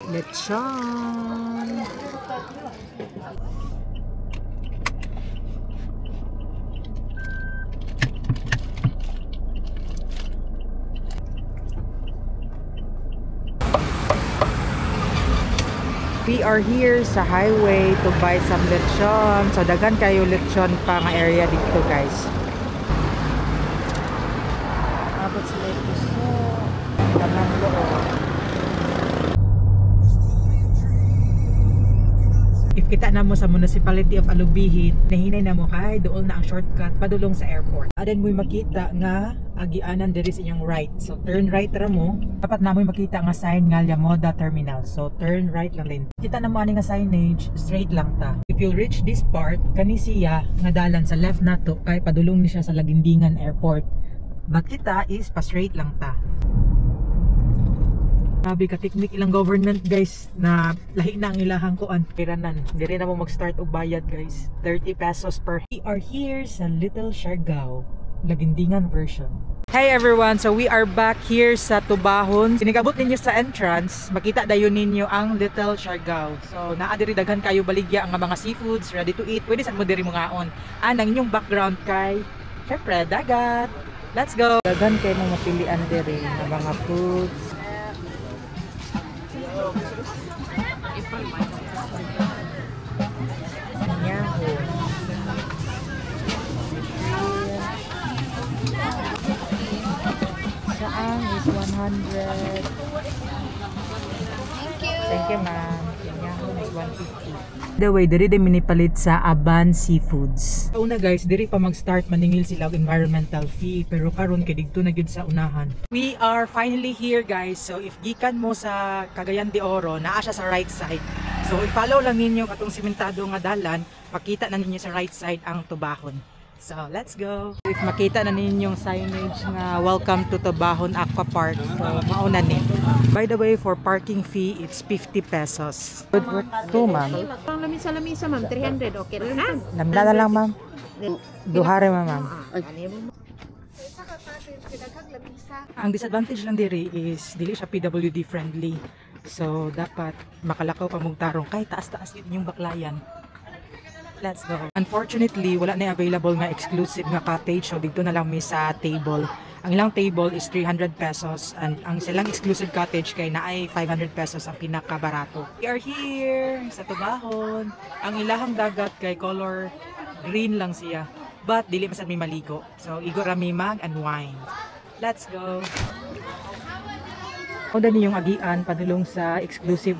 Lechon. We are here sa highway to buy some lechon. So daghan kayo lechon pa nga area dito, guys. Abot sila ito so tamang loob. If kita na mo sa Municipality of Alubihin, nahinay na mo kay doon na ang shortcut padulong sa airport. Adan mo'y makita nga agianan diri sa inyong right. So turn right ra mo. Dapat na mo'y makita nga sign nga Lyamoda Terminal. So turn right lang din. Kita na mo ani nga signage, straight lang ta. If you'll reach this part, kani siya nga dalan sa left nato kay padulong ni siya sa Lagindingan Airport. But kita is pa straight lang ta. Sabi ka technique ilang government, guys, na lahi na ang ilahang kuan piranan. Diri na mo mag-start og bayad, guys. 30 pesos per. We are here sa Little Siargao, Lagindingan version. Hey everyone, so we are back here sa Tubahon. Sinigabot ninyo sa entrance, makita dayon ninyo ang Little Siargao. So naa diri daghan kayo baligya ang mga seafoods ready to eat. Pwede sad mo diri mga on. Ang inyong background kay syempre dagat. Let's go. Daghan kay mga mapilian diri ng mga foods. Saang is 100. Thank you, ma'am. Yahoo is 150. The way, diri din minipalit sa Aban Seafoods. Una guys, diri pa mag-start maningil sila og environmental fee, pero karon kay didto na gyud sa unahan. We are finally here, guys. So if gikan mo sa Cagayan de Oro, naa siya sa right side. So i-follow lang ninyo katong simentado nga dalan, makita na ninyo sa right side ang Tubahon. So let's go. If makita na ninyong signage nga welcome to Tubahon Aqua Park, so mauna ni. By the way, for parking fee, it's 50 pesos. Good for 2, ma'am. Ang lamisa-lamisa, ma'am, 300, okay na? Lamla na lang, ma'am. Duhare, ma'am. Ang disadvantage lang diri is dili siya PWD friendly. So dapat makalakaw pa mong tarong kay taas-taas yun yung baklayan. Let's go. Unfortunately, wala na available nga exclusive nga cottage, so dito na lang may sa table. Ang ilang table is 300 pesos and ang silang exclusive cottage kay naay 500 pesos ang pinakabarato. We are here sa Tubahon. Ang ilahang dagat kay color green lang siya, but dili masad may maligo. So igo ra mi mag-unwind. Let's go. Oda niyong agian padulong sa exclusive